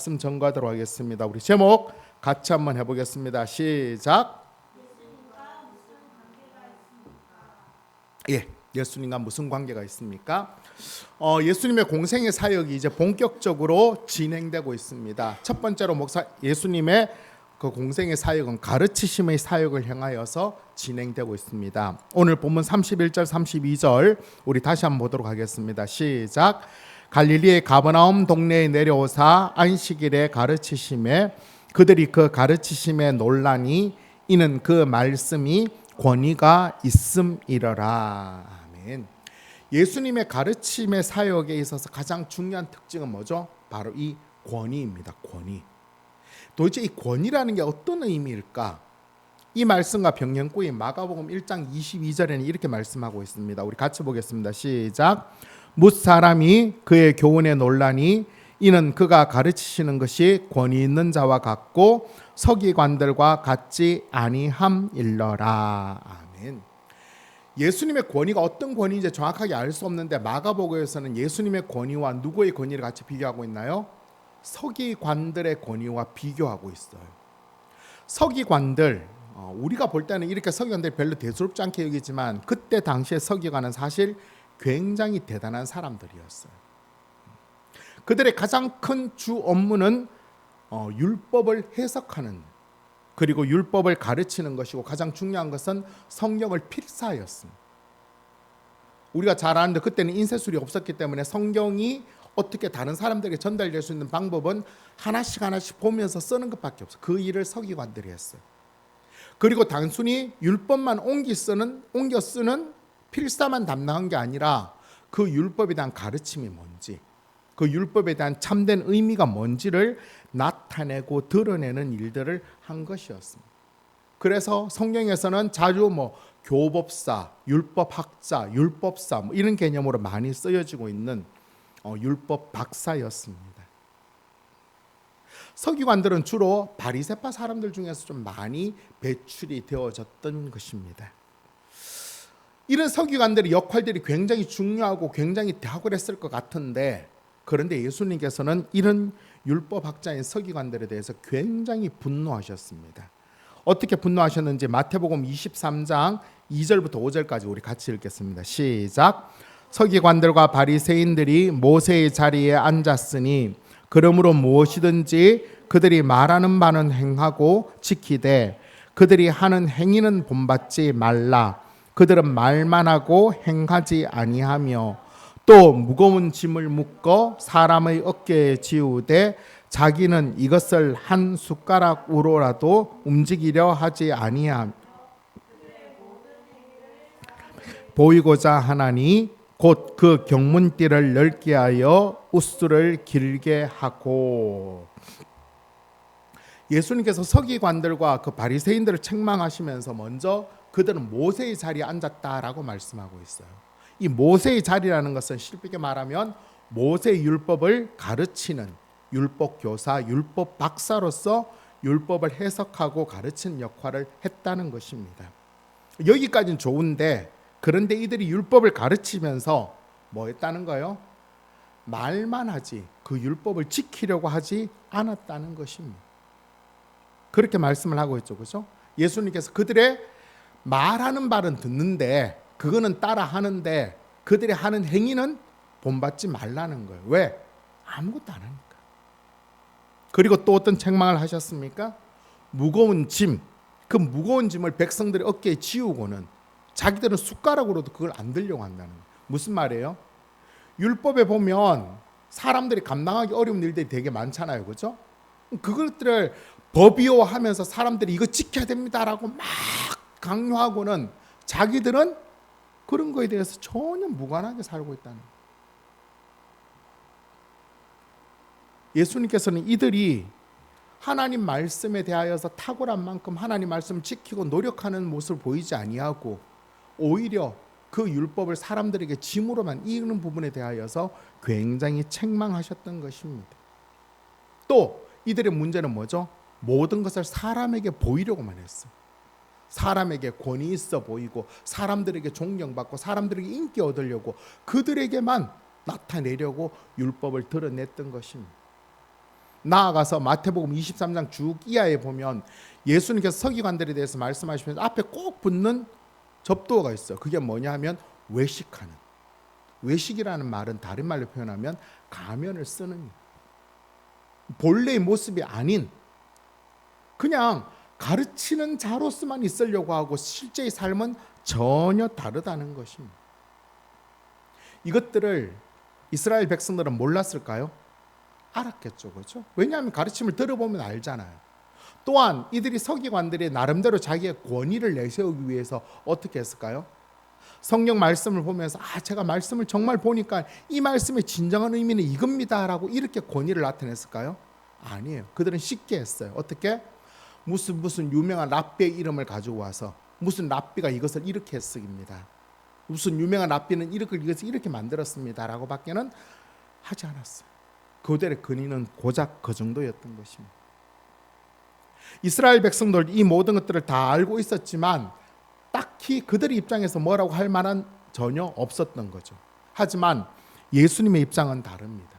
말씀 전가하도록 하겠습니다. 우리 제목 같이 한번 해보겠습니다. 시작. 예수님과 무슨 관계가 있습니까? 예수님의 공생의 사역이 이제 본격적으로 진행되고 있습니다. 첫 번째로 예수님의 그 공생의 사역은 가르치심의 사역을 향하여서 진행되고 있습니다. 오늘 본문 31절 32절 우리 다시 한번 보도록 하겠습니다. 시작. 갈릴리의 가버나움 동네에 내려오사 안식일에 가르치심에 그들이 그 가르치심에 놀라니 이는 그 말씀이 권위가 있음이러라. 아멘. 예수님의 가르침의 사역에 있어서 가장 중요한 특징은 뭐죠? 바로 이 권위입니다. 권위. 도대체 이 권위라는 게 어떤 의미일까? 이 말씀과 병행구인 마가복음 1장 22절에는 이렇게 말씀하고 있습니다. 우리 같이 보겠습니다. 시작. 뭇 사람이 그의 교훈에 놀라니 이는 그가 가르치시는 것이 권위 있는 자와 같고 서기관들과 같지 아니함일러라. 아멘. 예수님의 권위가 어떤 권위인지 정확하게 알 수 없는데 마가복음에서는 예수님의 권위와 누구의 권위를 같이 비교하고 있나요? 서기관들의 권위와 비교하고 있어요. 서기관들, 우리가 볼 때는 이렇게 서기관들이 별로 대수롭지 않게 여기지만 그때 당시의 서기관은 사실 굉장히 대단한 사람들이었어요. 그들의 가장 큰 주 업무는 율법을 해석하는 그리고 율법을 가르치는 것이고 가장 중요한 것은 성경을 필사하였습니다. 우리가 잘 아는데 그때는 인쇄술이 없었기 때문에 성경이 어떻게 다른 사람들에게 전달될 수 있는 방법은 하나씩 하나씩 보면서 쓰는 것밖에 없어요. 그 일을 서기관들이 했어요. 그리고 단순히 율법만 옮겨 쓰는 필사만 담당한 게 아니라 그 율법에 대한 가르침이 뭔지 그 율법에 대한 참된 의미가 뭔지를 나타내고 드러내는 일들을 한 것이었습니다. 그래서 성경에서는 자주 교법사, 율법학자, 율법사 이런 개념으로 많이 쓰여지고 있는 율법 박사였습니다. 서기관들은 주로 바리새파 사람들 중에서 좀 많이 배출이 되어졌던 것입니다. 이런 서기관들의 역할들이 굉장히 중요하고 굉장히 탁월했을 것 같은데 그런데 예수님께서는 이런 율법학자인 서기관들에 대해서 굉장히 분노하셨습니다. 어떻게 분노하셨는지 마태복음 23장 2절부터 5절까지 우리 같이 읽겠습니다. 시작. 서기관들과 바리새인들이 모세의 자리에 앉았으니 그러므로 무엇이든지 그들이 말하는 바는 행하고 지키되 그들이 하는 행위는 본받지 말라. 그들은 말만 하고 행하지 아니하며 또 무거운 짐을 묶어 사람의 어깨에 지우되 자기는 이것을 한 숟가락으로라도 움직이려 하지 아니하며 보이고자 하나니 곧 그 경문띠를 넓게 하여 웃수를 길게 하고. 예수님께서 서기관들과 그 바리새인들을 책망하시면서 먼저 그들은 모세의 자리에 앉았다라고 말씀하고 있어요. 이 모세의 자리라는 것은 쉽게 말하면 모세의 율법을 가르치는 율법 교사, 율법 박사로서 율법을 해석하고 가르치는 역할을 했다는 것입니다. 여기까지는 좋은데 그런데 이들이 율법을 가르치면서 뭐 했다는 거예요? 말만 하지 그 율법을 지키려고 하지 않았다는 것입니다. 그렇게 말씀을 하고 있죠. 그렇죠? 예수님께서 그들의 말하는 말은 듣는데 그거는 따라 하는데 그들이 하는 행위는 본받지 말라는 거예요. 왜? 아무것도 안 하니까. 그리고 또 어떤 책망을 하셨습니까? 무거운 짐, 그 무거운 짐을 백성들의 어깨에 지우고는 자기들은 숟가락으로도 그걸 안 들려고 한다는 거예요. 무슨 말이에요? 율법에 보면 사람들이 감당하기 어려운 일들이 되게 많잖아요. 그렇죠? 그것들을 법이요하면서 사람들이 이거 지켜야 됩니다라고 막 강요하고는 자기들은 그런 거에 대해서 전혀 무관하게 살고 있다는 거예요. 예수님께서는 이들이 하나님 말씀에 대하여서 탁월한 만큼 하나님 말씀을 지키고 노력하는 모습을 보이지 아니하고 오히려 그 율법을 사람들에게 짐으로만 이기는 부분에 대하여서 굉장히 책망하셨던 것입니다. 또 이들의 문제는 뭐죠? 모든 것을 사람에게 보이려고만 했어요. 사람에게 권위 있어 보이고 사람들에게 존경받고 사람들에게 인기 얻으려고 그들에게만 나타내려고 율법을 드러냈던 것입니다. 나아가서 마태복음 23장 쭉 이하에 보면 예수님께서 서기관들에 대해서 말씀하시면서 앞에 꼭 붙는 접두어가 있어요. 그게 뭐냐 하면 외식하는. 외식이라는 말은 다른 말로 표현하면 가면을 쓰는, 본래의 모습이 아닌 그냥 가르치는 자로서만 있으려고 하고 실제의 삶은 전혀 다르다는 것입니다. 이것들을 이스라엘 백성들은 몰랐을까요? 알았겠죠. 그렇죠? 왜냐하면 가르침을 들어보면 알잖아요. 또한 이들이 서기관들이 나름대로 자기의 권위를 내세우기 위해서 어떻게 했을까요? 성경 말씀을 보면서 제가 말씀을 정말 보니까 이 말씀의 진정한 의미는 이겁니다 라고 이렇게 권위를 나타냈을까요? 아니에요. 그들은 쉽게 했어요. 어떻게? 무슨 유명한 랍비의 이름을 가지고 와서 무슨 랍비가 이것을 이렇게 했습니다. 무슨 유명한 랍비는 이것을 이렇게 만들었습니다 라고 밖에는 하지 않았어요. 그들의 근위는 고작 그 정도였던 것입니다. 이스라엘 백성들 이 모든 것들을 다 알고 있었지만 딱히 그들의 입장에서 뭐라고 할 만한 전혀 없었던 거죠. 하지만 예수님의 입장은 다릅니다.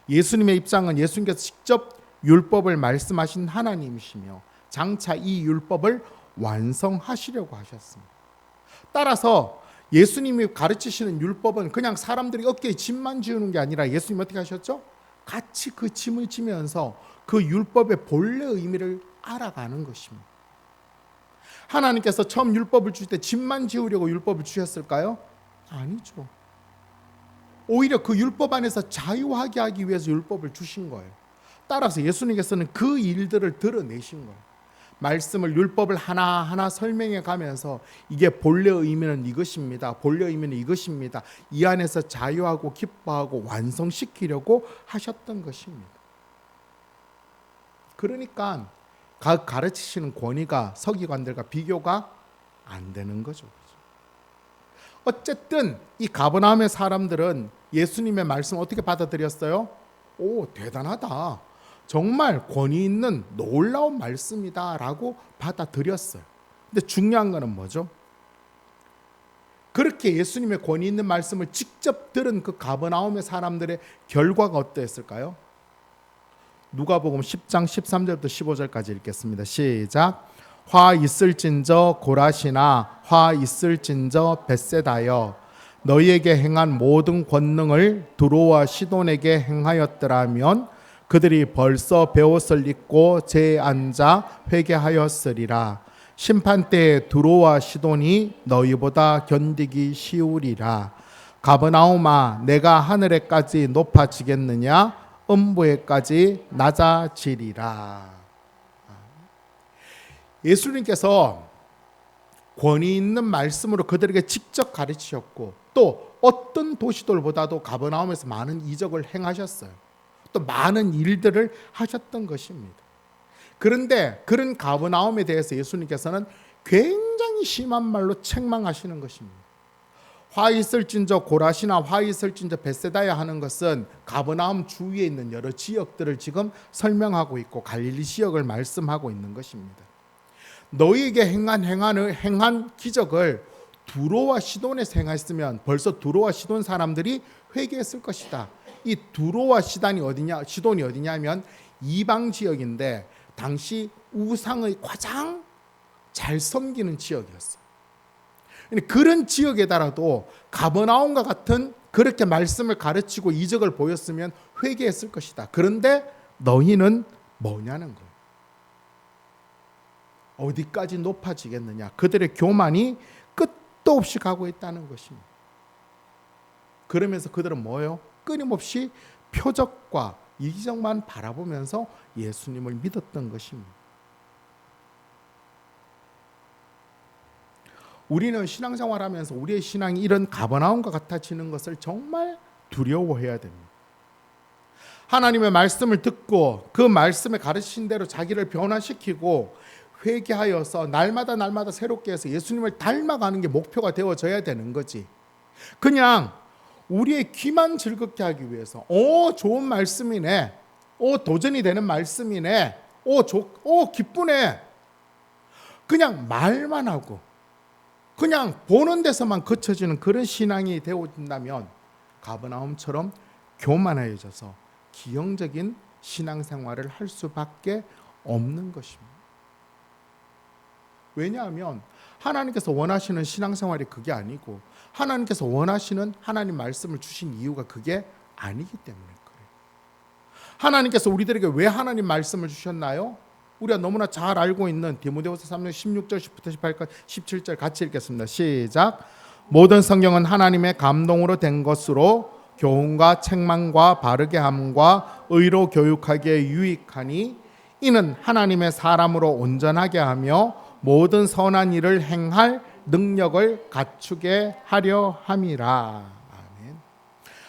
예수님의 입장은 예수님께서 직접 율법을 말씀하신 하나님이시며 장차 이 율법을 완성하시려고 하셨습니다. 따라서 예수님이 가르치시는 율법은 그냥 사람들이 어깨에 짐만 지우는 게 아니라 예수님이 어떻게 하셨죠? 같이 그 짐을 지면서 그 율법의 본래 의미를 알아가는 것입니다. 하나님께서 처음 율법을 주실 때 짐만 지우려고 율법을 주셨을까요? 아니죠. 오히려 그 율법 안에서 자유하게 하기 위해서 율법을 주신 거예요. 따라서 예수님께서는 그 일들을 드러내신 거예요. 말씀을 율법을 하나하나 설명해 가면서 이게 본래 의미는 이것입니다. 본래 의미는 이것입니다. 이 안에서 자유하고 기뻐하고 완성시키려고 하셨던 것입니다. 그러니까 가르치시는 권위가 서기관들과 비교가 안 되는 거죠. 어쨌든 이 가버나움의 사람들은 예수님의 말씀을 어떻게 받아들였어요? 오, 대단하다. 정말 권위 있는 놀라운 말씀이다 라고 받아들였어요. 근데 중요한 거는 뭐죠? 그렇게 예수님의 권위 있는 말씀을 직접 들은 그 가버나움의 사람들의 결과가 어떠했을까요? 누가복음 10장 13절부터 15절까지 읽겠습니다. 시작. 화 있을진저 고라시나 화 있을진저 벳세다여 너희에게 행한 모든 권능을 두로와 시돈에게 행하였더라면 그들이 벌써 베옷을 입고 제에 앉아 회개하였으리라. 심판 때에 두로와 시돈이 너희보다 견디기 쉬우리라. 가버나움아 내가 하늘에까지 높아지겠느냐 음부에까지 낮아지리라. 예수님께서 권위 있는 말씀으로 그들에게 직접 가르치셨고 또 어떤 도시들보다도 가버나움에서 많은 이적을 행하셨어요. 또 많은 일들을 하셨던 것입니다. 그런데 그런 가버나움에 대해서 예수님께서는 굉장히 심한 말로 책망하시는 것입니다. 화 있을진저 고라시나 화 있을진저 벳세다야 하는 것은 가버나움 주위에 있는 여러 지역들을 지금 설명하고 있고 갈릴리 지역을 말씀하고 있는 것입니다. 너희에게 행한 기적을 두로와 시돈에서 행했으면 벌써 두로와 시돈 사람들이 회개했을 것이다. 이 두로와 시돈이 어디냐면 이방 지역인데 당시 우상의 가장 잘 섬기는 지역이었어요. 그런 지역에다라도 가버나움과 같은 그렇게 말씀을 가르치고 이적을 보였으면 회개했을 것이다. 그런데 너희는 뭐냐는 거예요. 어디까지 높아지겠느냐. 그들의 교만이 끝도 없이 가고 있다는 것입니다. 그러면서 그들은 뭐예요? 끊임없이 표적과 이적만 바라보면서 예수님을 믿었던 것입니다. 우리는 신앙생활하면서 우리의 신앙이 이런 가버나움과 같아지는 것을 정말 두려워해야 됩니다. 하나님의 말씀을 듣고 그 말씀에 가르친 대로 자기를 변화시키고 회개하여서 날마다 새롭게 해서 예수님을 닮아가는 게 목표가 되어져야 되는 거지. 그냥 우리의 귀만 즐겁게 하기 위해서 좋은 말씀이네, 도전이 되는 말씀이네, 기쁘네, 그냥 말만 하고 그냥 보는 데서만 그쳐지는 그런 신앙이 되어진다면 가버나움처럼 교만해져서 기형적인 신앙생활을 할 수밖에 없는 것입니다. 왜냐하면 하나님께서 원하시는 신앙생활이 그게 아니고 하나님께서 원하시는 하나님 말씀을 주신 이유가 그게 아니기 때문에 그래요. 하나님께서 우리들에게 왜 하나님 말씀을 주셨나요? 우리가 너무나 잘 알고 있는 디모데후서 3장 16절 10부터 18까지 17절 같이 읽겠습니다. 시작. 모든 성경은 하나님의 감동으로 된 것으로 교훈과 책망과 바르게 함과 의로 교육하기에 유익하니 이는 하나님의 사람으로 온전하게 하며 모든 선한 일을 행할 능력을 갖추게 하려 함이라. 아멘.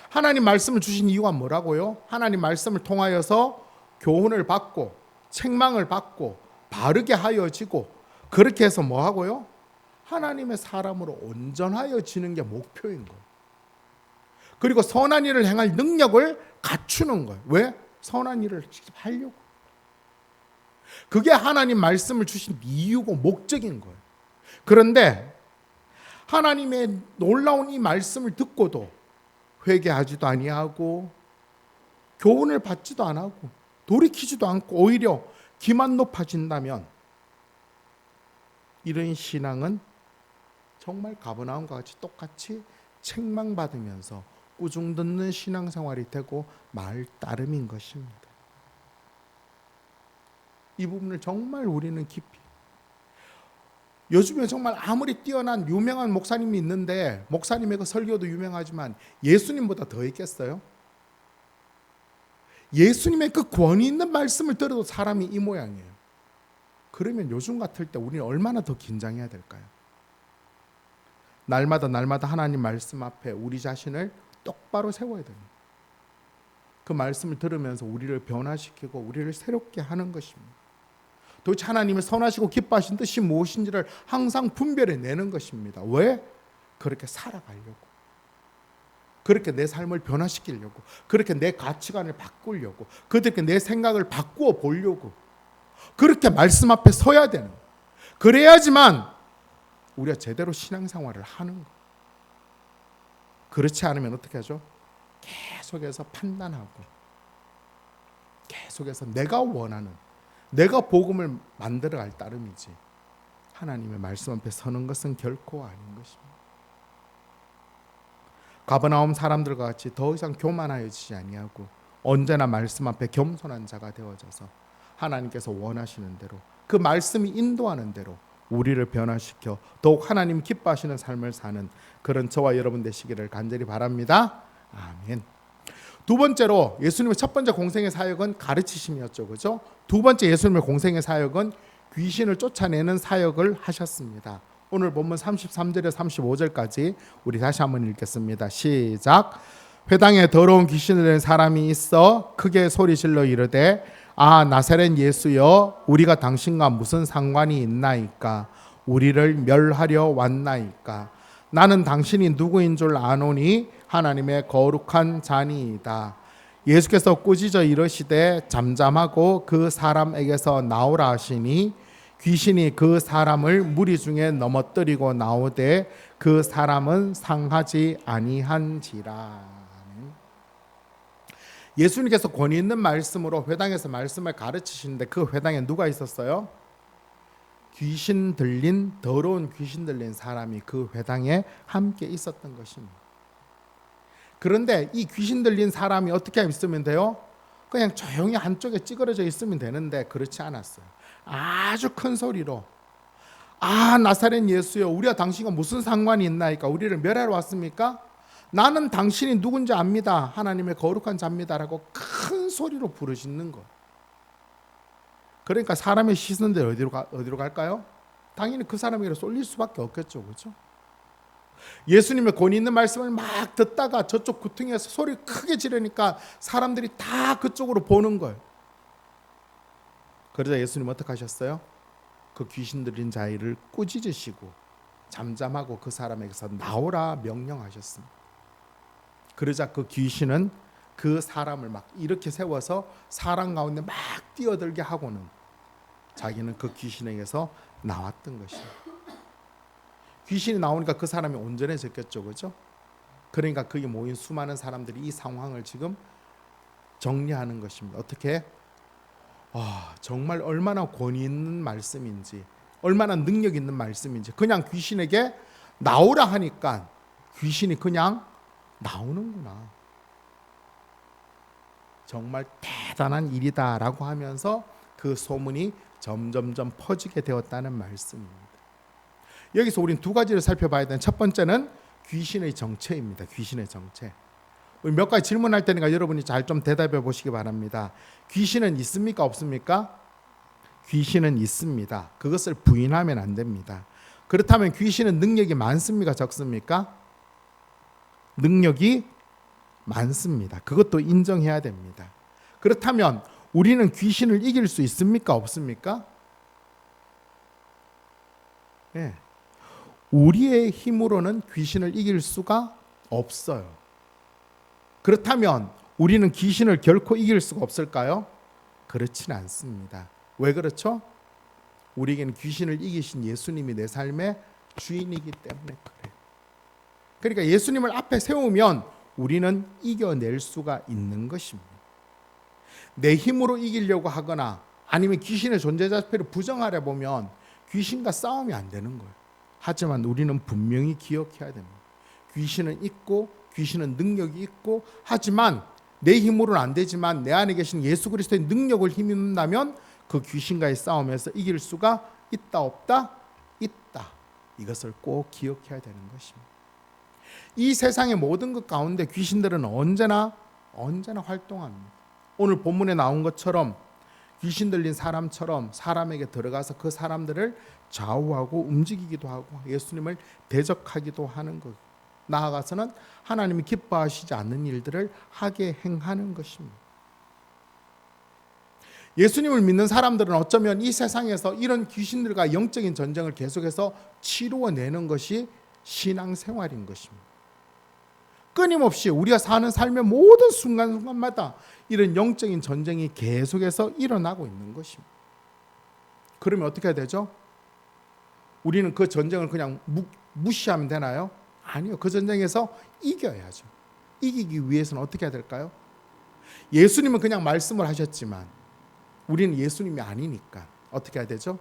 하나님 말씀을 주신 이유가 뭐라고요? 하나님 말씀을 통하여서 교훈을 받고 책망을 받고 바르게 하여지고 그렇게 해서 뭐 하고요? 하나님의 사람으로 온전하여지는 게 목표인 거예요. 그리고 선한 일을 행할 능력을 갖추는 거예요. 왜? 선한 일을 직접 하려고. 그게 하나님 말씀을 주신 이유고 목적인 거예요. 그런데 하나님의 놀라운 이 말씀을 듣고도 회개하지도 아니하고 교훈을 받지도 안 하고 돌이키지도 않고 오히려 기만 높아진다면 이런 신앙은 정말 가버나움과 같이 똑같이 책망받으면서 꾸중 듣는 신앙생활이 되고 말 따름인 것입니다. 이 부분을 정말 우리는 깊이, 요즘에 정말 아무리 뛰어난 유명한 목사님이 있는데 목사님의 그 설교도 유명하지만 예수님보다 더 있겠어요? 예수님의 그 권위 있는 말씀을 들어도 사람이 이 모양이에요. 그러면 요즘 같을 때 우리는 얼마나 더 긴장해야 될까요? 날마다 하나님 말씀 앞에 우리 자신을 똑바로 세워야 됩니다. 그 말씀을 들으면서 우리를 변화시키고 우리를 새롭게 하는 것입니다. 도대체 하나님의 선하시고 기뻐하신 뜻이 무엇인지를 항상 분별해내는 것입니다. 왜? 그렇게 살아가려고. 그렇게 내 삶을 변화시키려고. 그렇게 내 가치관을 바꾸려고. 그렇게 내 생각을 바꾸어 보려고. 그렇게 말씀 앞에 서야 되는 거예요. 그래야지만 우리가 제대로 신앙생활을 하는 거예요. 그렇지 않으면 어떻게 하죠? 계속해서 판단하고 계속해서 내가 원하는, 내가 복음을 만들어갈 따름이지 하나님의 말씀 앞에 서는 것은 결코 아닌 것입니다. 가버나움 사람들과 같이 더 이상 교만하여지지 아니하고 언제나 말씀 앞에 겸손한 자가 되어져서 하나님께서 원하시는 대로 그 말씀이 인도하는 대로 우리를 변화시켜 더욱 하나님 기뻐하시는 삶을 사는 그런 저와 여러분 되시기를 간절히 바랍니다. 아멘. 두 번째로 예수님의 첫 번째 공생의 사역은 가르치심이었죠. 그죠? 두 번째 예수님의 공생의 사역은 귀신을 쫓아내는 사역을 하셨습니다. 오늘 본문 33절에서 35절까지 우리 다시 한번 읽겠습니다. 시작. 회당에 더러운 귀신을 낸 사람이 있어 크게 소리질러 이르되 아 나사렛 예수여 우리가 당신과 무슨 상관이 있나이까 우리를 멸하려 왔나이까 나는 당신이 누구인 줄 아노니 하나님의 거룩한 자니이다. 예수께서 꾸짖어 이르시되 잠잠하고 그 사람에게서 나오라 하시니 귀신이 그 사람을 무리 중에 넘어뜨리고 나오되 그 사람은 상하지 아니한지라. 예수님께서 권위 있는 말씀으로 회당에서 말씀을 가르치시는데 그 회당에 누가 있었어요? 귀신 들린, 더러운 귀신 들린 사람이 그 회당에 함께 있었던 것입니다. 그런데 이 귀신 들린 사람이 어떻게 있으면 돼요? 그냥 조용히 한쪽에 찌그러져 있으면 되는데 그렇지 않았어요. 아주 큰 소리로 아 나사렛 예수여 우리가 당신과 무슨 상관이 있나이까 우리를 멸하러 왔습니까? 나는 당신이 누군지 압니다. 하나님의 거룩한 자입니다라고 큰 소리로 부르짖는 것. 그러니까 사람의 시선들 어디로 갈까요? 당연히 그 사람에게 쏠릴 수밖에 없겠죠. 그렇죠? 예수님의 권위 있는 말씀을 막 듣다가 저쪽 구퉁이에서 소리 크게 지르니까 사람들이 다 그쪽으로 보는 거예요. 그러자 예수님 어떻게 하셨어요? 그 귀신 들린 자를 꾸짖으시고 잠잠하고 그 사람에게서 나오라 명령하셨습니다. 그러자 그 귀신은 그 사람을 막 이렇게 세워서 사람 가운데 막 뛰어들게 하고는 자기는 그 귀신에게서 나왔던 것이에요. 귀신이 나오니까 그 사람이 온전해졌겠죠. 그렇죠? 그러니까 거기 모인 수많은 사람들이 이 상황을 지금 정리하는 것입니다. 어떻게? 정말 얼마나 권위 있는 말씀인지, 얼마나 능력 있는 말씀인지. 그냥 귀신에게 나오라 하니까 귀신이 그냥 나오는구나. 정말 대단한 일이다라고 하면서 그 소문이 점점점 퍼지게 되었다는 말씀입니다. 여기서 우린 두 가지를 살펴봐야 되는, 첫 번째는 귀신의 정체입니다. 귀신의 정체. 몇 가지 질문할 테니까 여러분이 잘 좀 대답해 보시기 바랍니다. 귀신은 있습니까? 없습니까? 귀신은 있습니다. 그것을 부인하면 안 됩니다. 그렇다면 귀신은 능력이 많습니까? 적습니까? 능력이 많습니다. 그것도 인정해야 됩니다. 그렇다면 우리는 귀신을 이길 수 있습니까? 없습니까? 네. 우리의 힘으로는 귀신을 이길 수가 없어요. 그렇다면 우리는 귀신을 결코 이길 수가 없을까요? 그렇지는 않습니다. 왜 그렇죠? 우리에게는 귀신을 이기신 예수님이 내 삶의 주인이기 때문에 그래요. 그러니까 예수님을 앞에 세우면 우리는 이겨낼 수가 있는 것입니다. 내 힘으로 이기려고 하거나 아니면 귀신의 존재 자체를 부정하려 보면 귀신과 싸움이 안 되는 거예요. 하지만 우리는 분명히 기억해야 됩니다. 귀신은 있고 귀신은 능력이 있고, 하지만 내 힘으로는 안 되지만 내 안에 계신 예수 그리스도의 능력을 힘입는다면 그 귀신과의 싸움에서 이길 수가 있다 없다? 있다. 이것을 꼭 기억해야 되는 것입니다. 이 세상의 모든 것 가운데 귀신들은 언제나 활동합니다. 오늘 본문에 나온 것처럼 귀신 들린 사람처럼 사람에게 들어가서 그 사람들을 좌우하고 움직이기도 하고 예수님을 대적하기도 하는 것. 나아가서는 하나님이 기뻐하시지 않는 일들을 하게 행하는 것입니다. 예수님을 믿는 사람들은 어쩌면 이 세상에서 이런 귀신들과 영적인 전쟁을 계속해서 치루어내는 것이 신앙생활인 것입니다. 끊임없이 우리가 사는 삶의 모든 순간순간마다 이런 영적인 전쟁이 계속해서 일어나고 있는 것입니다. 그러면 어떻게 해야 되죠? 우리는 그 전쟁을 그냥 무시하면 되나요? 아니요. 그 전쟁에서 이겨야죠. 이기기 위해서는 어떻게 해야 될까요? 예수님은 그냥 말씀을 하셨지만 우리는 예수님이 아니니까 어떻게 해야 되죠?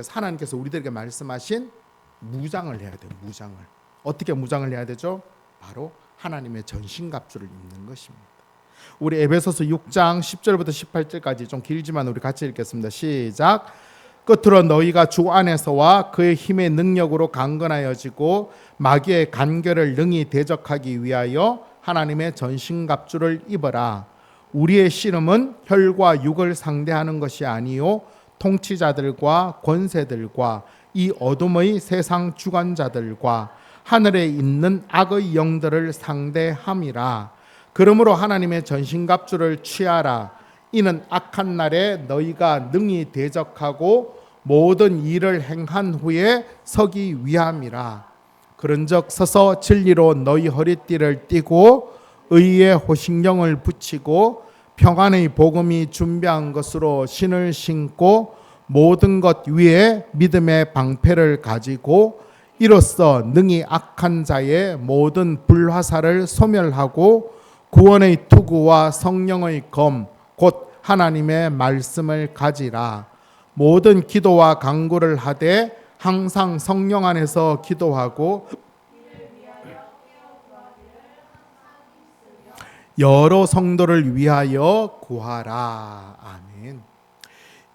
하나님께서 우리들에게 말씀하신 무장을 해야 돼요. 무장을. 어떻게 무장을 해야 되죠? 바로 하나님의 전신갑주를 입는 것입니다. 우리 에베소서 6장 10절부터 18절까지 좀 길지만 우리 같이 읽겠습니다. 시작. 끝으로 너희가 주 안에서와 그의 힘의 능력으로 강건하여지고 마귀의 간결을 능히 대적하기 위하여 하나님의 전신갑주를 입어라. 우리의 씨름은 혈과 육을 상대하는 것이 아니요 통치자들과 권세들과 이 어둠의 세상 주관자들과 하늘에 있는 악의 영들을 상대함이라. 그러므로 하나님의 전신갑주를 취하라. 이는 악한 날에 너희가 능히 대적하고 모든 일을 행한 후에 서기 위함이라. 그런즉 서서 진리로 너희 허리띠를 띠고 의의 호신경을 붙이고 평안의 복음이 준비한 것으로 신을 신고 모든 것 위에 믿음의 방패를 가지고 이로써 능히 악한 자의 모든 불화살을 소멸하고 구원의 투구와 성령의 검 곧 하나님의 말씀을 가지라. 모든 기도와 간구를 하되 항상 성령 안에서 기도하고 여러 성도를 위하여 구하라. 아멘.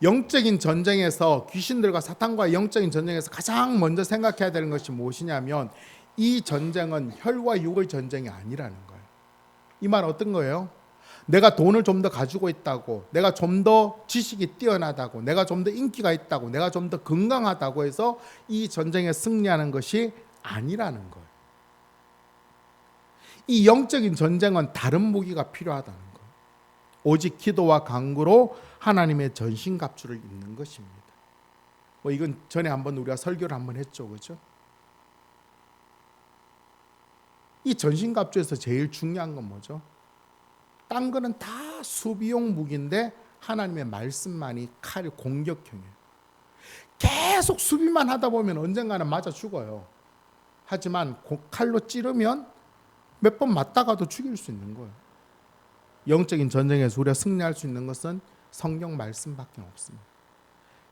영적인 전쟁에서 귀신들과 사탄과의 영적인 전쟁에서 가장 먼저 생각해야 되는 것이 무엇이냐면 이 전쟁은 혈과 육의 전쟁이 아니라는 거예요. 이 말 어떤 거예요? 내가 돈을 좀 더 가지고 있다고, 내가 좀 더 지식이 뛰어나다고, 내가 좀 더 인기가 있다고, 내가 좀 더 건강하다고 해서 이 전쟁에 승리하는 것이 아니라는 거예요. 이 영적인 전쟁은 다른 무기가 필요하다는 거예요. 오직 기도와 간구로 하나님의 전신갑주를 입는 것입니다. 이건 전에 한번 우리가 설교를 한번 했죠, 그렇죠? 이 전신갑주에서 제일 중요한 건 뭐죠? 딴 거는 다 수비용 무기인데 하나님의 말씀만이 칼 공격형이에요. 계속 수비만 하다 보면 언젠가는 맞아 죽어요. 하지만 칼로 찌르면 몇 번 맞다가도 죽일 수 있는 거예요. 영적인 전쟁에서 우리가 승리할 수 있는 것은 성경 말씀밖에 없습니다.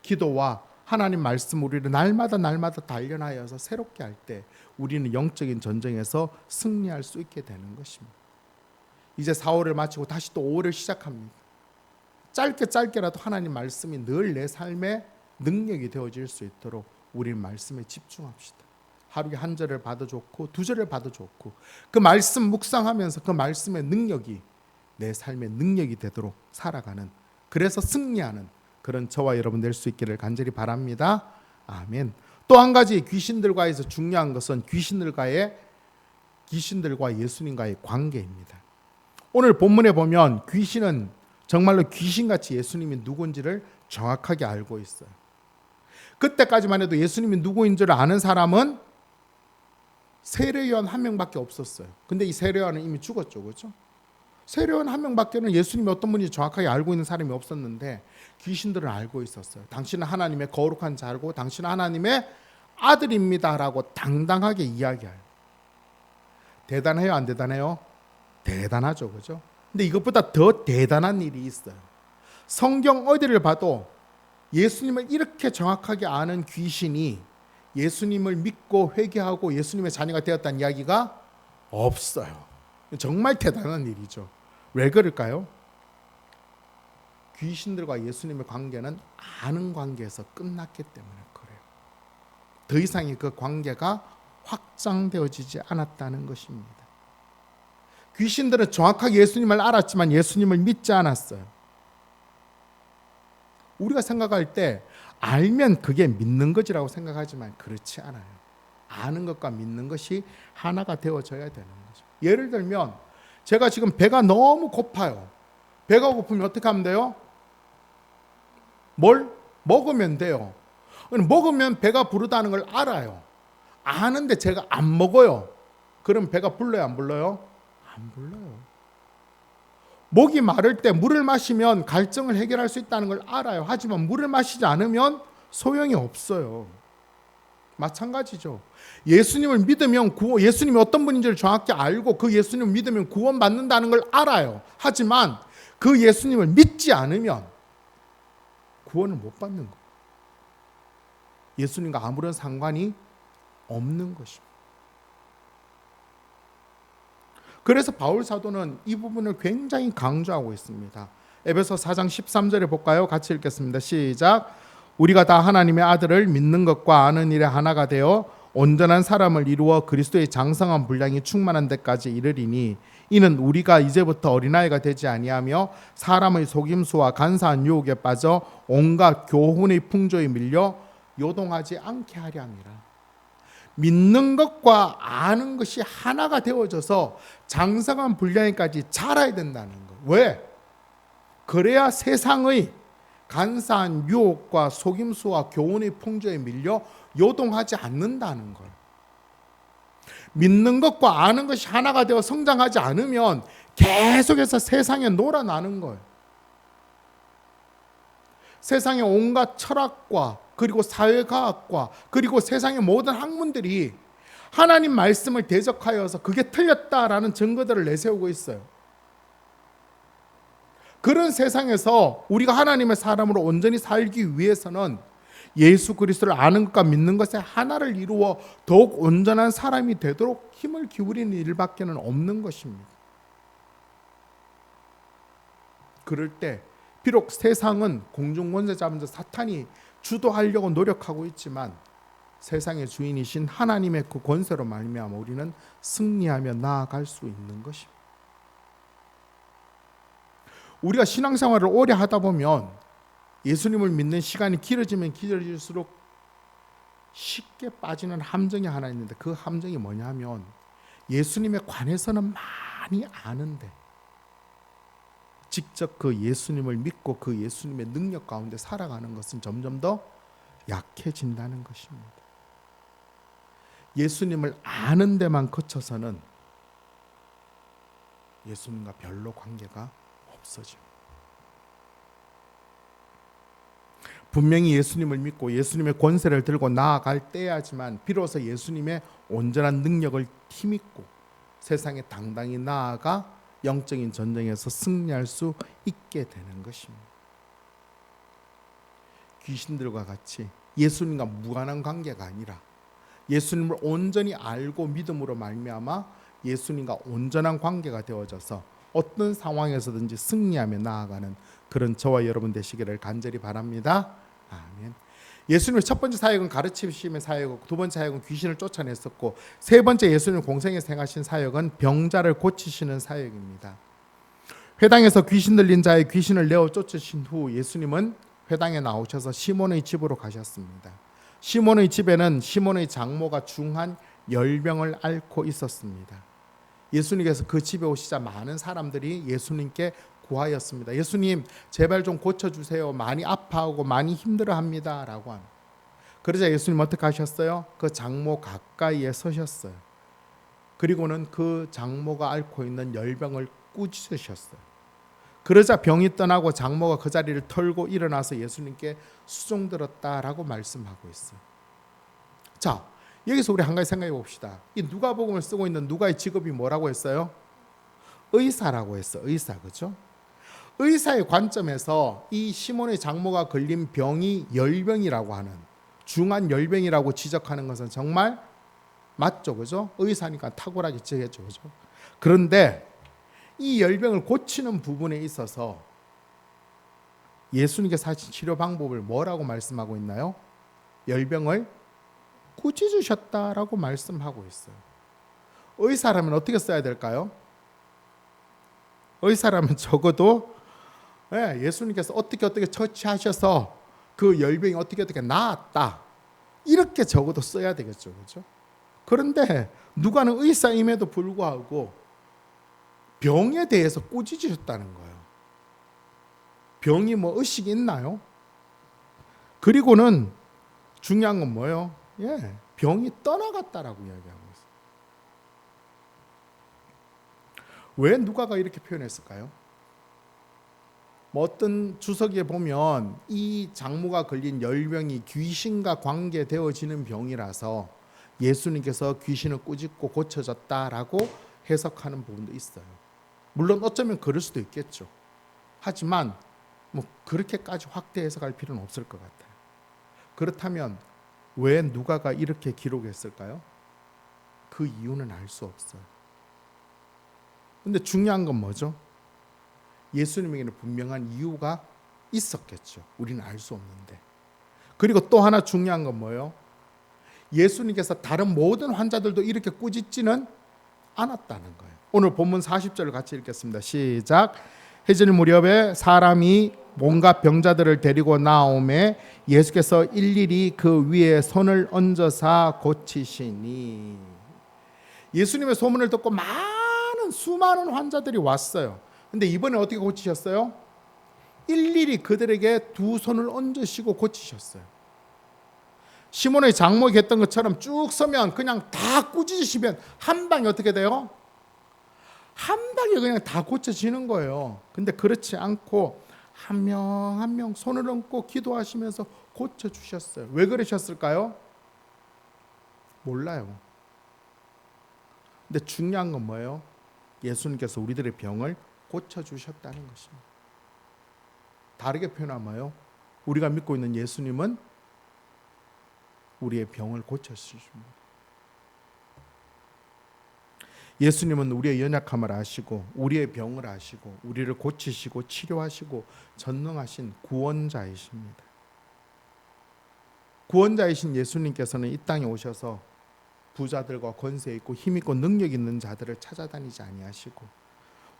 기도와 하나님 말씀 우리를 날마다 단련하여서 새롭게 할 때 우리는 영적인 전쟁에서 승리할 수 있게 되는 것입니다. 이제 4월을 마치고 다시 또 5월을 시작합니다. 짧게라도 하나님 말씀이 늘 내 삶의 능력이 되어질 수 있도록 우리는 말씀에 집중합시다. 하루에 한 절을 봐도 좋고 두 절을 봐도 좋고 그 말씀 묵상하면서 그 말씀의 능력이 내 삶의 능력이 되도록 살아가는, 그래서 승리하는 그런 저와 여러분 될 수 있기를 간절히 바랍니다. 아멘. 또 한 가지 귀신들과에서 중요한 것은 귀신들과 예수님과의 관계입니다. 오늘 본문에 보면 귀신은 정말로 귀신같이 예수님이 누군지를 정확하게 알고 있어요. 그때까지만 해도 예수님이 누구인지를 아는 사람은 세례요한 한 명밖에 없었어요. 근데 이 세례요한은 이미 죽었죠, 그렇죠? 세례요한 한 명밖에는 예수님이 어떤 분인지 정확하게 알고 있는 사람이 없었는데 귀신들은 알고 있었어요. 당신은 하나님의 거룩한 자고 당신은 하나님의 아들입니다라고 당당하게 이야기해요. 대단해요, 안 대단해요? 대단하죠, 그죠? 근데 이것보다 더 대단한 일이 있어요. 성경 어디를 봐도 예수님을 이렇게 정확하게 아는 귀신이 예수님을 믿고 회개하고 예수님의 자녀가 되었다는 이야기가 없어요. 정말 대단한 일이죠. 왜 그럴까요? 귀신들과 예수님의 관계는 아는 관계에서 끝났기 때문에 그래요. 더 이상의 그 관계가 확장되어지지 않았다는 것입니다. 귀신들은 정확하게 예수님을 알았지만 예수님을 믿지 않았어요. 우리가 생각할 때 알면 그게 믿는 것이라고 생각하지만 그렇지 않아요. 아는 것과 믿는 것이 하나가 되어져야 되는 거죠. 예를 들면 제가 지금 배가 너무 고파요. 배가 고프면 어떻게 하면 돼요? 뭘? 먹으면 돼요. 먹으면 배가 부르다는 걸 알아요. 아는데 제가 안 먹어요. 그럼 배가 불러요, 안 불러요? 안 불러요. 목이 마를 때 물을 마시면 갈증을 해결할 수 있다는 걸 알아요. 하지만 물을 마시지 않으면 소용이 없어요. 마찬가지죠. 예수님을 믿으면 예수님이 어떤 분인지를 정확히 알고 그 예수님을 믿으면 구원받는다는 걸 알아요. 하지만 그 예수님을 믿지 않으면 구원을 못 받는 거예요. 예수님과 아무런 상관이 없는 것입니다. 그래서 바울 사도는 이 부분을 굉장히 강조하고 있습니다. 에베소 4장 13절에 볼까요? 같이 읽겠습니다. 시작. 우리가 다 하나님의 아들을 믿는 것과 아는 일에 하나가 되어 온전한 사람을 이루어 그리스도의 장성한 분량이 충만한 데까지 이르리니 이는 우리가 이제부터 어린아이가 되지 아니하며 사람의 속임수와 간사한 유혹에 빠져 온갖 교훈의 풍조에 밀려 요동하지 않게 하려 함이라. 믿는 것과 아는 것이 하나가 되어져서 장성한 분량까지 자라야 된다는 것. 왜? 그래야 세상의 간사한 유혹과 속임수와 교훈의 풍조에 밀려 요동하지 않는다는 걸. 믿는 것과 아는 것이 하나가 되어 성장하지 않으면 계속해서 세상에 놀아나는 거예요. 세상의 온갖 철학과 그리고 사회과학과 그리고 세상의 모든 학문들이 하나님 말씀을 대적하여서 그게 틀렸다라는 증거들을 내세우고 있어요. 그런 세상에서 우리가 하나님의 사람으로 온전히 살기 위해서는 예수 그리스도를 아는 것과 믿는 것에 하나를 이루어 더욱 온전한 사람이 되도록 힘을 기울이는 일밖에는 없는 것입니다. 그럴 때 비록 세상은 공중권세 잡은 자 사탄이 주도하려고 노력하고 있지만 세상의 주인이신 하나님의 그 권세로 말미암아 우리는 승리하며 나아갈 수 있는 것입니다. 우리가 신앙생활을 오래 하다 보면 예수님을 믿는 시간이 길어지면 길어질수록 쉽게 빠지는 함정이 하나 있는데 그 함정이 뭐냐면 예수님에 관해서는 많이 아는데 직접 그 예수님을 믿고 그 예수님의 능력 가운데 살아가는 것은 점점 더 약해진다는 것입니다. 예수님을 아는 데만 그쳐서는 예수님과 별로 관계가 없어집니다. 분명히 예수님을 믿고 예수님의 권세를 들고 나아갈 때야지만 비로소 예수님의 온전한 능력을 힘입고 세상에 당당히 나아가 영적인 전쟁에서 승리할 수 있게 되는 것입니다. 귀신들과 같이 예수님과 무관한 관계가 아니라 예수님을 온전히 알고 믿음으로 말미암아 예수님과 온전한 관계가 되어져서 어떤 상황에서든지 승리하며 나아가는 그런 저와 여러분 되시기를 간절히 바랍니다. 아멘. 예수님의 첫 번째 사역은 가르치심의 사역이고 두 번째 사역은 귀신을 쫓아냈었고 세 번째 예수님 공생에서 행하신 사역은 병자를 고치시는 사역입니다. 회당에서 귀신 들린 자의 귀신을 내어 쫓으신 후 예수님은 회당에 나오셔서 시몬의 집으로 가셨습니다. 시몬의 집에는 시몬의 장모가 중한 열병을 앓고 있었습니다. 예수님께서 그 집에 오시자 많은 사람들이 예수님께 구하였습니다. 예수님 제발 좀 고쳐주세요. 많이 아파하고 많이 힘들어합니다. 라고 하는. 그러자 예수님 어떻게 하셨어요? 그 장모 가까이에 서셨어요. 그리고는 그 장모가 앓고 있는 열병을 꾸짖으셨어요. 그러자 병이 떠나고 장모가 그 자리를 털고 일어나서 예수님께 수종들었다라고 말씀하고 있어요. 자, 여기서 우리 한 가지 생각해 봅시다. 이 누가복음을 쓰고 있는 누가의 직업이 뭐라고 했어요? 의사라고 했어. 의사, 그렇죠? 의사의 관점에서 이 시몬의 장모가 걸린 병이 열병이라고 하는 중한 열병이라고 지적하는 것은 정말 맞죠, 그죠? 의사니까 탁월하게 지겠죠, 그죠? 그런데 이 열병을 고치는 부분에 있어서 예수님께서 하신 치료 방법을 뭐라고 말씀하고 있나요? 열병을 꾸짖으셨다라고 말씀하고 있어요. 의사라면 어떻게 써야 될까요? 의사라면 적어도 예수님께서 어떻게 처치하셔서 그 열병이 어떻게 나았다 이렇게 적어도 써야 되겠죠, 그렇죠? 그런데 누가는 의사임에도 불구하고 병에 대해서 꾸짖으셨다는 거예요. 병이 뭐 의식이 있나요? 그리고는 중요한 건 뭐예요? 병이 떠나갔다라고 이야기하고 있어요. 왜 누가가 이렇게 표현했을까요? 뭐 어떤 주석에 보면 이 장모가 걸린 열병이 귀신과 관계되어지는 병이라서 예수님께서 귀신을 꾸짖고 고쳐졌다라고 해석하는 부분도 있어요. 물론 어쩌면 그럴 수도 있겠죠. 하지만 뭐 그렇게까지 확대 해석할 필요는 없을 것 같아요. 그렇다면 왜 누가가 이렇게 기록했을까요? 그 이유는 알 수 없어요. 근데 중요한 건 뭐죠? 예수님에게는 분명한 이유가 있었겠죠. 우리는 알 수 없는데. 그리고 또 하나 중요한 건 뭐예요? 예수님께서 다른 모든 환자들도 이렇게 꾸짖지는 않았다는 거예요. 오늘 본문 40절을 같이 읽겠습니다. 시작. 해질 무렵에 사람이 온갖 병자들을 데리고 나오매 예수께서 일일이 그 위에 손을 얹어사 고치시니. 예수님의 소문을 듣고 수많은 환자들이 왔어요. 근데 이번에 어떻게 고치셨어요? 일일이 그들에게 두 손을 얹으시고 고치셨어요. 시몬의 장모가 했던 것처럼 쭉 서면 그냥 다 꾸짖으시면 한 방에 어떻게 돼요? 한 방에 그냥 다 고쳐지는 거예요. 근데 그렇지 않고 한 명 한 명 손을 얹고 기도하시면서 고쳐주셨어요. 왜 그러셨을까요? 몰라요. 근데 중요한 건 뭐예요? 예수님께서 우리들의 병을 고쳐주셨다는 것입니다. 다르게 표현하면 뭐예요? 우리가 믿고 있는 예수님은 우리의 병을 고쳐주십니다. 예수님은 우리의 연약함을 아시고 우리의 병을 아시고 우리를 고치시고 치료하시고 전능하신 구원자이십니다. 구원자이신 예수님께서는 이 땅에 오셔서 부자들과 권세 있고 힘 있고 능력 있는 자들을 찾아다니지 아니하시고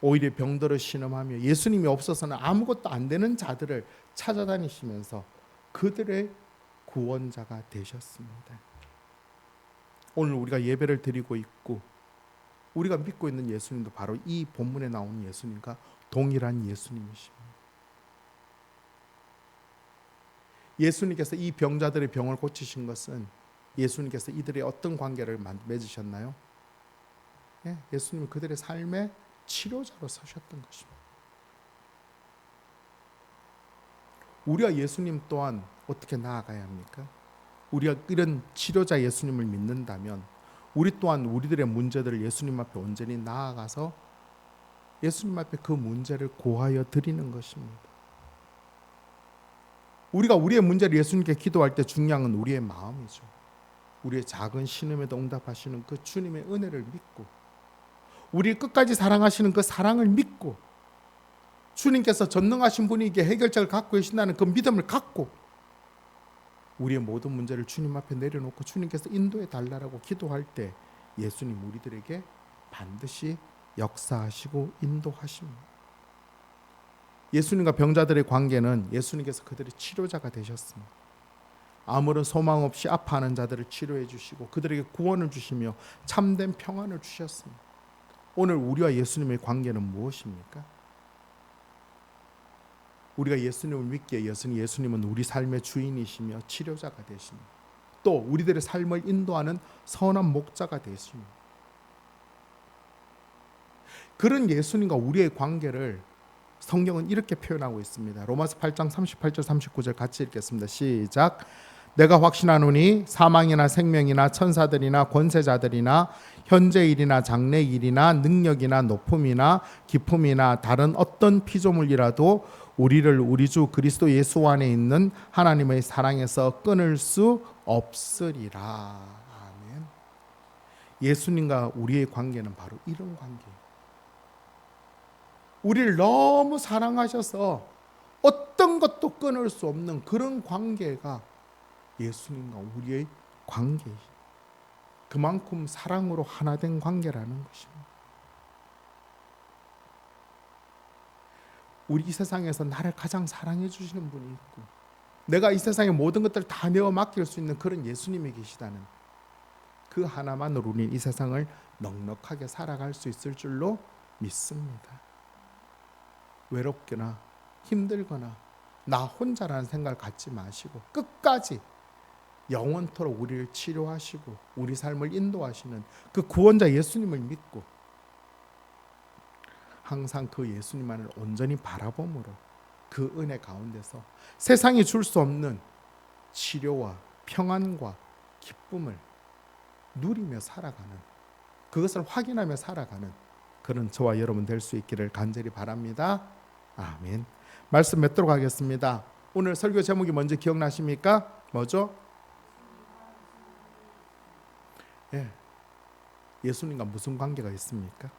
오히려 병들어 신음하며 예수님이 없어서는 아무것도 안 되는 자들을 찾아다니시면서 그들의 구원자가 되셨습니다. 오늘 우리가 예배를 드리고 있고 우리가 믿고 있는 예수님도 바로 이 본문에 나오는 예수님과 동일한 예수님이십니다. 예수님께서 이 병자들의 병을 고치신 것은 예수님께서 이들의 어떤 관계를 맺으셨나요? 예수님은 그들의 삶의 치료자로 서셨던 것입니다. 우리와 예수님 또한 어떻게 나아가야 합니까? 우리가 이런 치료자 예수님을 믿는다면 우리 또한 우리들의 문제들을 예수님 앞에 온전히 나아가서 예수님 앞에 그 문제를 고하여 드리는 것입니다. 우리가 우리의 문제를 예수님께 기도할 때 중요한 건 우리의 마음이죠. 우리의 작은 신음에도 응답하시는 그 주님의 은혜를 믿고, 우리를 끝까지 사랑하시는 그 사랑을 믿고, 주님께서 전능하신 분이기에 해결책을 갖고 계신다는 그 믿음을 갖고, 우리의 모든 문제를 주님 앞에 내려놓고 주님께서 인도해 달라고 기도할 때 예수님 우리들에게 반드시 역사하시고 인도하십니다. 예수님과 병자들의 관계는 예수님께서 그들의 치료자가 되셨습니다. 아무런 소망 없이 아파하는 자들을 치료해 주시고 그들에게 구원을 주시며 참된 평안을 주셨습니다. 오늘 우리와 예수님의 관계는 무엇입니까? 우리가 예수님을 믿기에 예수님은 우리 삶의 주인이시며 치료자가 되십니다. 또 우리들의 삶을 인도하는 선한 목자가 되십니다. 그런 예수님과 우리의 관계를 성경은 이렇게 표현하고 있습니다. 로마서 8장 38절 39절 같이 읽겠습니다. 시작. 내가 확신하노니 사망이나 생명이나 천사들이나 권세자들이나 현재 일이나 장래 일이나 능력이나 높음이나 깊음이나 다른 어떤 피조물이라도 우리를 우리 주 그리스도 예수 안에 있는 하나님의 사랑에서 끊을 수 없으리라. 아멘. 예수님과 우리의 관계는 바로 이런 관계예요. 우리를 너무 사랑하셔서 어떤 것도 끊을 수 없는 그런 관계가 예수님과 우리의 관계예요. 그만큼 사랑으로 하나 된 관계라는 것입니다. 우리 이 세상에서 나를 가장 사랑해 주시는 분이 있고 내가 이 세상의 모든 것들을 다 내어 맡길 수 있는 그런 예수님이 계시다는 그 하나만으로 우리는 이 세상을 넉넉하게 살아갈 수 있을 줄로 믿습니다. 외롭거나 힘들거나 나 혼자라는 생각을 갖지 마시고 끝까지 영원토록 우리를 치료하시고 우리 삶을 인도하시는 그 구원자 예수님을 믿고 항상 그 예수님만을 온전히 바라봄으로 그 은혜 가운데서 세상이 줄 수 없는 치료와 평안과 기쁨을 누리며 살아가는, 그것을 확인하며 살아가는 그런 저와 여러분 될 수 있기를 간절히 바랍니다. 아멘. 말씀 맺도록 하겠습니다. 오늘 설교 제목이 뭔지 기억나십니까? 뭐죠? 예수님과 무슨 관계가 있습니까?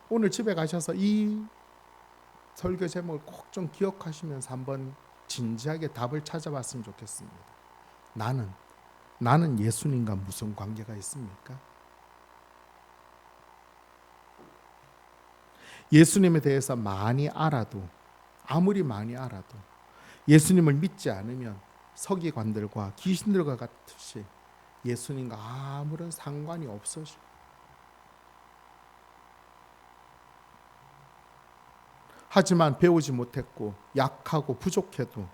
오늘 집에 가셔서 이 설교 제목을 꼭 좀 기억하시면서 한번 진지하게 답을 찾아봤으면 좋겠습니다. 나는 예수님과 무슨 관계가 있습니까? 예수님에 대해서 아무리 많이 알아도 예수님을 믿지 않으면 서기관들과 귀신들과 같이 예수님과 아무런 상관이 없어져. 하지만 배우지 못했고 약하고 부족해도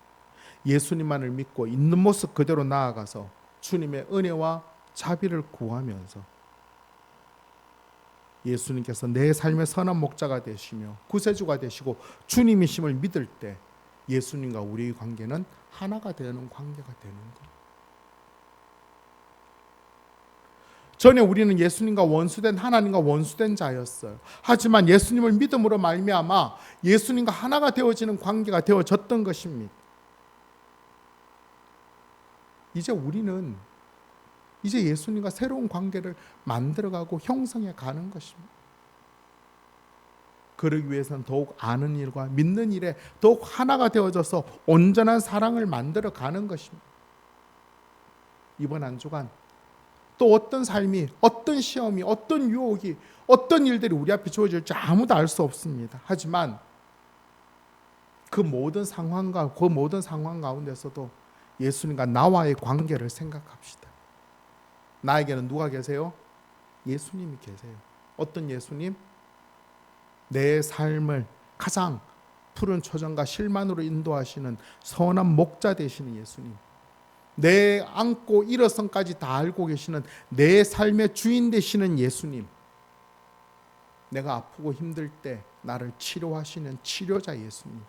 예수님만을 믿고 있는 모습 그대로 나아가서 주님의 은혜와 자비를 구하면서 예수님께서 내 삶의 선한 목자가 되시며 구세주가 되시고 주님이심을 믿을 때 예수님과 우리의 관계는 하나가 되는 관계가 되는 거예요. 전에 우리는 예수님과 원수된 하나님과 원수된 자였어요. 하지만 예수님을 믿음으로 말미암아 예수님과 하나가 되어지는 관계가 되어졌던 것입니다. 이제 우리는 예수님과 새로운 관계를 만들어가고 형성해 가는 것입니다. 그러기 위해서는 더욱 아는 일과 믿는 일에 더욱 하나가 되어져서 온전한 사랑을 만들어 가는 것입니다. 이번 한 주간 또 어떤 삶이, 어떤 시험이, 어떤 유혹이, 어떤 일들이 우리 앞에 주어질지 아무도 알 수 없습니다. 하지만 그 모든 상황 가운데서도 예수님과 나와의 관계를 생각합시다. 나에게는 누가 계세요? 예수님이 계세요. 어떤 예수님? 내 삶을 가장 푸른 초정과 실만으로 인도하시는 선한 목자 되시는 예수님. 내 안고 일어선까지 다 알고 계시는 내 삶의 주인 되시는 예수님. 내가 아프고 힘들 때 나를 치료하시는 치료자 예수님.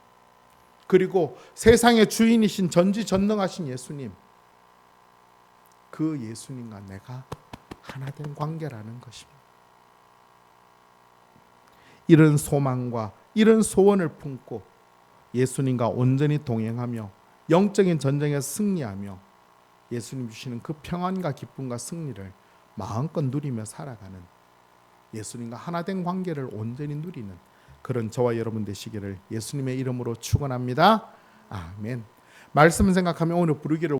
그리고 세상의 주인이신 전지전능하신 예수님. 그 예수님과 내가 하나 된 관계라는 것입니다. 이런 소망과 이런 소원을 품고 예수님과 온전히 동행하며 영적인 전쟁에 승리하며 예수님 주시는 그 평안과 기쁨과 승리를 마음껏 누리며 살아가는, 예수님과 하나된 관계를 온전히 누리는 그런 저와 여러분 되시기를 예수님의 이름으로 축원합니다. 아멘. 말씀 생각하며 오늘 부르기를